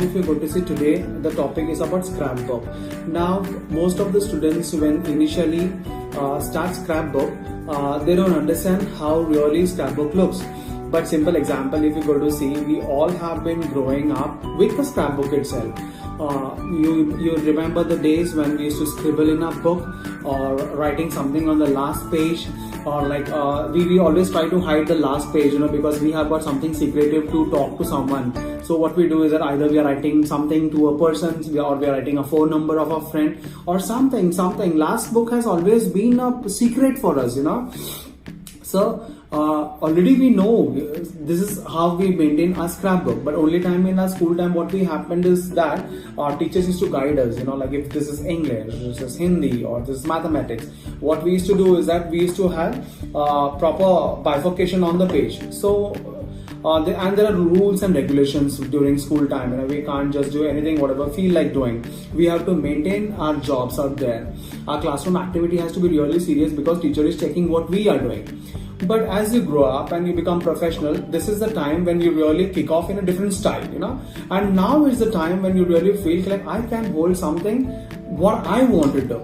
If you go to see today, the topic is about scrapbook. Now, most of the students, when initially start scrapbook, they don't understand how really scrapbook looks. But simple example, if you go to see, we all have been growing up with the scrapbook itself. You remember the days when we used to scribble in a book or writing something on the last page, or like we always try to hide the last page, because we have got something secretive to talk to someone. So what we do is that either we are writing something to a person, or we are writing a phone number of a friend or something. Last book has always been a secret for us, So already we know this is how we maintain our scrapbook, but only time in our school time what we happened is that our teachers used to guide us, like if this is English, this is Hindi, or this is mathematics, what we used to do is that we used to have proper bifurcation on the page. So and there are rules and regulations during school time. We can't just do anything whatever feel like doing. We have to maintain our jobs out there. Our classroom activity has to be really serious because teacher is checking what we are doing. But as you grow up and you become professional, this is the time when you really kick off in a different style, And now is the time when you really feel like I can hold something what I want to do.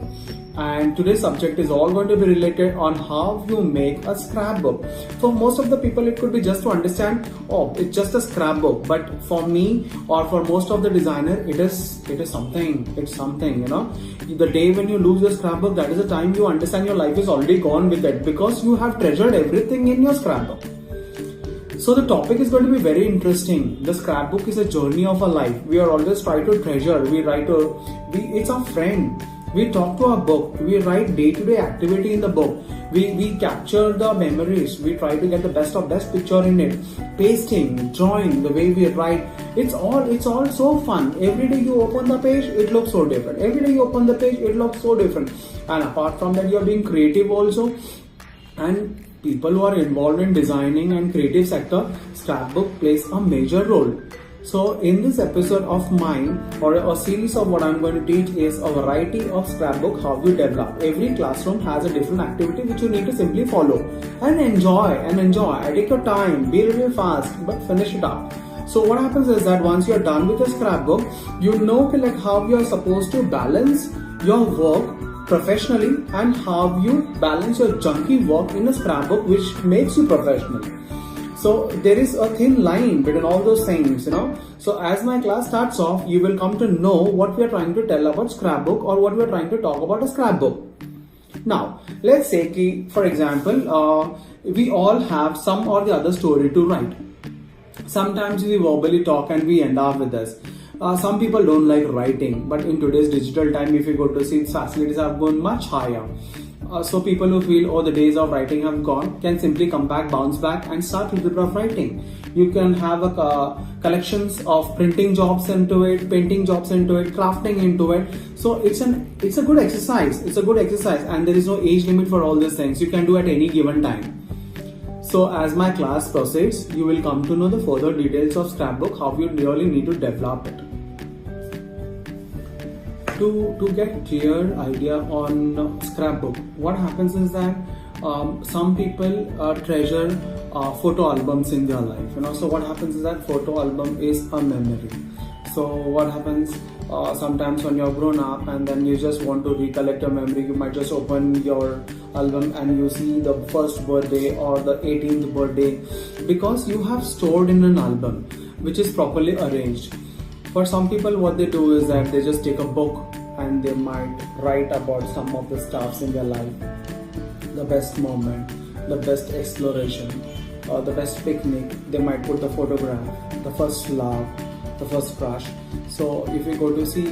And today's subject is all going to be related on how you make a scrapbook. For most of the people, it could be just to understand, oh, it's just a scrapbook. But for me, or for most of the designer, it is something. It's something, The day when you lose your scrapbook, that is the time you understand your life is already gone with it, because you have treasured everything in your scrapbook. So the topic is going to be very interesting. The scrapbook is a journey of a life. We are always trying to treasure. It's our friend. We talk to our book. We write day-to-day activity in the book. We capture the memories. We try to get the best picture in it. Pasting, drawing, the way we write. It's all so fun. Every day you open the page, it looks so different. Every day you open the page, it looks so different. And apart from that, you are being creative also. And people who are involved in designing and creative sector, scrapbook plays a major role. So in this episode of mine, or a series of what I'm going to teach, is a variety of scrapbook how you develop. Every classroom has a different activity which you need to simply follow and enjoy. Take your time, be really fast, but finish it up. So what happens is that once you're done with the scrapbook, you know like how you're supposed to balance your work professionally and how you balance your junky work in a scrapbook which makes you professional. So there is a thin line between all those things, So as my class starts off, you will come to know what we are trying to tell about scrapbook, or what we are trying to talk about a scrapbook. Now, let's say, for example, we all have some or the other story to write. Sometimes we verbally talk and we end up with this. Some people don't like writing, but in today's digital time, if you go to see, facilities have gone much higher. So people who feel, the days of writing have gone, can simply come back, bounce back and start a little bit of writing. You can have collections of printing jobs into it, painting jobs into it, crafting into it. So it's a good exercise. It's a good exercise, and there is no age limit for all these things. You can do at any given time. So as my class proceeds, you will come to know the further details of scrapbook, how you really need to develop it. To get clear idea on scrapbook, what happens is that some people treasure photo albums in their life. So what happens is that photo album is a memory. So what happens sometimes when you're grown up and then you just want to recollect a memory, you might just open your album and you see the first birthday or the 18th birthday, because you have stored in an album which is properly arranged. For some people, what they do is that they just take a book and they might write about some of the stuffs in their life, the best moment, the best exploration, or the best picnic. They might put the photograph, the first love, the first crush. So if you go to see,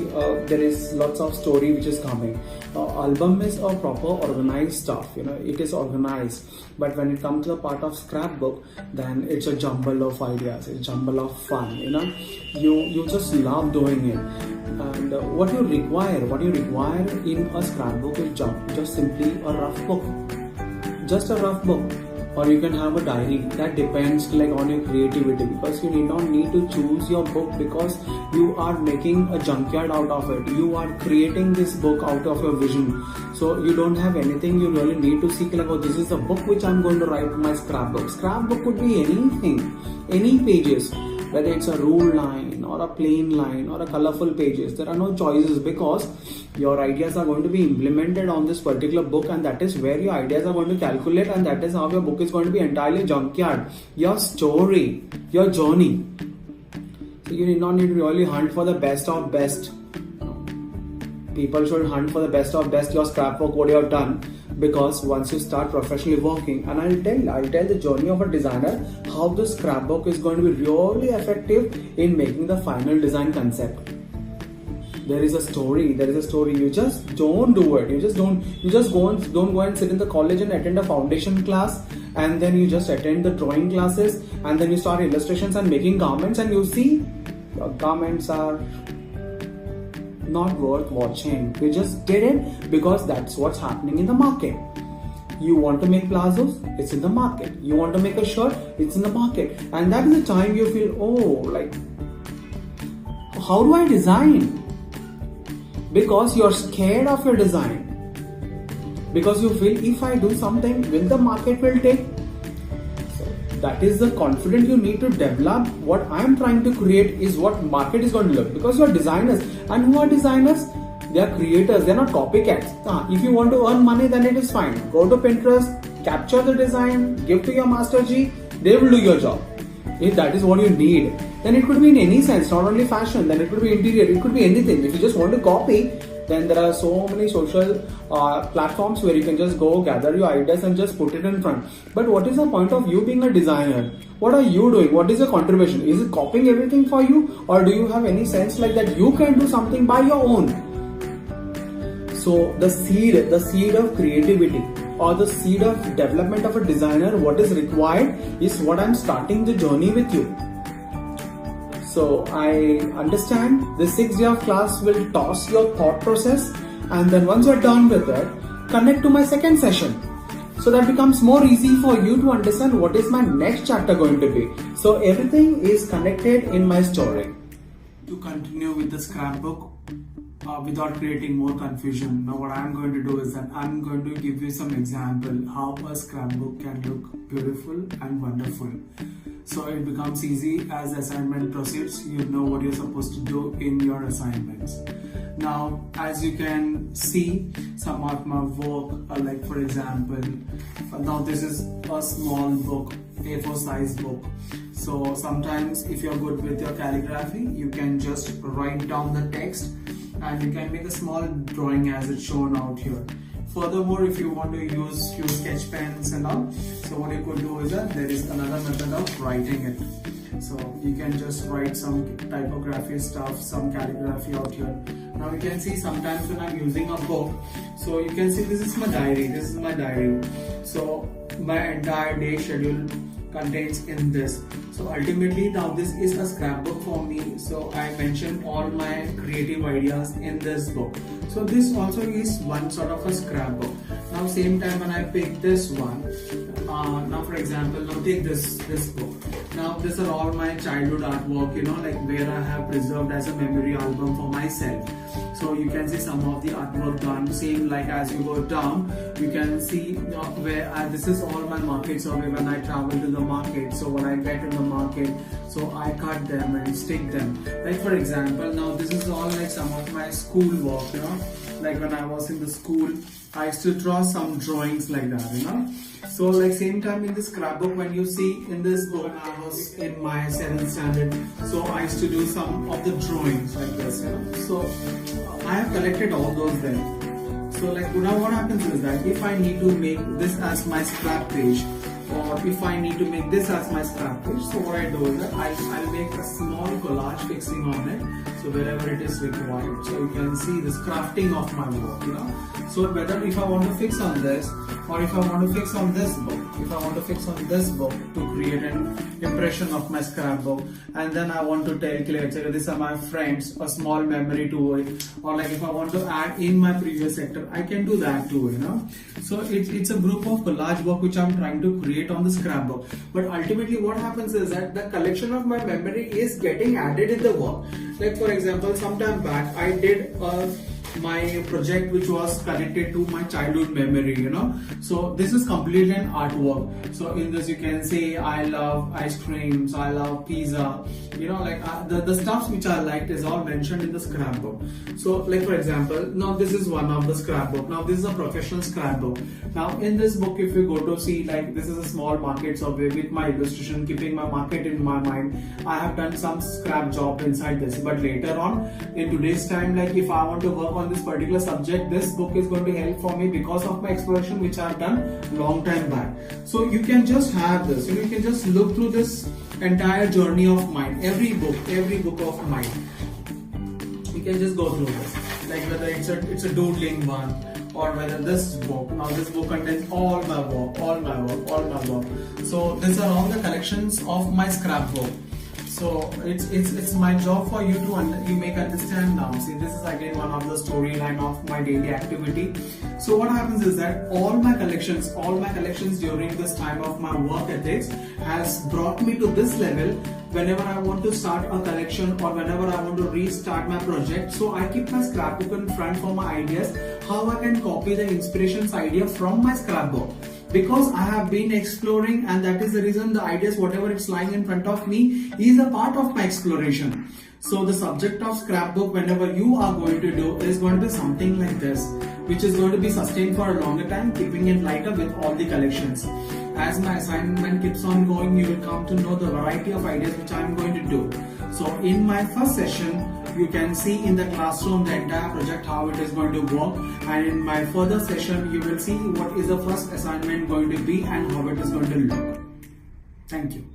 there is lots of story which is coming. Album is a proper organized stuff, it is organized. But when it comes to the part of scrapbook, then it's a jumble of ideas, a jumble of fun. You just love doing it. And what you require in a scrapbook is just simply a rough book, just a rough book. Or you can have a diary. That depends on your creativity, because you don't need to choose your book because you are making a junkyard out of it. You are creating this book out of your vision. So you don't have anything you really need to seek this is the book which I'm going to write my scrapbook. Scrapbook could be anything, any pages, whether it's a ruled line or a plain line or a colorful pages. There are no choices, because your ideas are going to be implemented on this particular book, and that is where your ideas are going to calculate, and that is how your book is going to be entirely junkyard. Your story, your journey. So you not need to really hunt for the best of best. People should hunt for the best of best your scrapbook, what you have done, because once you start professionally working, and I'll tell the journey of a designer how the scrapbook is going to be really effective in making the final design concept. There is a story. You just don't do it. You just don't go and sit in the college and attend a foundation class, and then you just attend the drawing classes, and then you start illustrations and making garments, and you see your garments are not worth watching. You just did it because that's what's happening in the market. You want to make plazos, it's in the market. You want to make a shirt, it's in the market. And that is the time you feel, how do I design? Because you're scared of your design. Because you feel, if I do something, will the market will take? So that is the confidence you need to develop. What I'm trying to create is what market is going to look. Because you're designers. And who are designers? They are creators. They're not copycats. If you want to earn money, then it is fine. Go to Pinterest, capture the design, give to your Master G. They will do your job. If that is what you need, then it could be in any sense, not only fashion, then it could be interior, it could be anything. If you just want to copy, then there are so many social platforms where you can just go gather your ideas and just put it in front. But what is the point of you being a designer? What are you doing? What is your contribution? Is it copying everything for you, or do you have any sense like that you can do something by your own? So the seed of creativity, or the seed of development of a designer, what is required is what I'm starting the journey with you. So I understand the 6 day of class will toss your thought process, and then once you're done with it, connect to my second session. So that becomes more easy for you to understand what is my next chapter going to be. So everything is connected in my story. To continue with the scrapbook, without creating more confusion, now what I'm going to do is that I'm going to give you some example how a scrapbook can look beautiful and wonderful. So it becomes easy as the assignment proceeds. You know what you're supposed to do in your assignments. Now, as you can see, some of my work, like for example, now this is a small book, A4 size book. So sometimes if you're good with your calligraphy, you can just write down the text and you can make a small drawing as it's shown out here. Furthermore, if you want to use few sketch pens and all, so what you could do is that there is another method of writing it. So you can just write some typography stuff, some calligraphy out here. Now you can see sometimes when I'm using a book, so you can see this is my diary. So my entire day schedule contains in this. So ultimately now this is a scrapbook for me. So I mentioned all my creative ideas in this book. So this also is one sort of a scrapbook. Now same time when I pick this one, now for example, now take this book. Now these are all my childhood artwork, like where I have preserved as a memory album for myself. So you can see some of the artwork done. Same like as you go down, you can see where this is all my market survey when I travel to the market. So when I get in the market, so I cut them and stick them. Like for example, now this is all like some of my school work, like when I was in the school, I used to draw some drawings like that, So like same time in this scrapbook, when you see in this book, I was in my 7th standard, so I used to do some of the drawings like this, So I have collected all those there. So like now what happens is that if I need to make this as my scrap page, or if I need to make this as my scrap page, so what I do is that I'll make a small collage fixing on it, so wherever it is required. So you can see this crafting of my work, So whether if I want to fix on this, or if I want to fix on this book, to create an impression of my scrapbook, and then I want to tell clear, these are my friends, a small memory to it, or like if I want to add in my previous sector, I can do that too, So it's a group of collage work which I'm trying to create on the scrapbook. But ultimately what happens is that the collection of my memory is getting added in the work. Like for example, some time back I did my project which was connected to my childhood memory, So this is completely an artwork. So in this you can say I love ice creams, I love pizza, like the stuffs which I liked is all mentioned in the scrapbook. So like for example, now this is one of the scrapbook. Now this is a professional scrapbook. Now in this book, if you go to see, like this is a small market survey with my illustration, keeping my market in my mind. I have done some scrap job inside this, but later on in today's time, like if I want to work on this particular subject, this book is going to help for me because of my exploration which I have done long time back. So you can just have this, you can just look through this entire journey of mine, every book of mine. You can just go through this, like whether it's a doodling one, or whether this book. Now this book contains all my work. So these are all the collections of my scrapbook. So it's my job for you to make understand now. See, this is again one of the storyline of my daily activity. So what happens is that all my collections during this time of my work ethics has brought me to this level. Whenever I want to start a collection, or whenever I want to restart my project, so I keep my scrapbook in front for my ideas, how I can copy the inspirations idea from my scrapbook. Because I have been exploring, and that is the reason the ideas, whatever it's lying in front of me, is a part of my exploration. So the subject of scrapbook, whenever you are going to do, is going to be something like this, which is going to be sustained for a longer time, keeping it lighter with all the collections. As my assignment keeps on going, you will come to know the variety of ideas which I am going to do. So in my first session, you can see in the classroom the entire project how it is going to work, and in my further session you will see what is the first assignment going to be and how it is going to look. Thank you.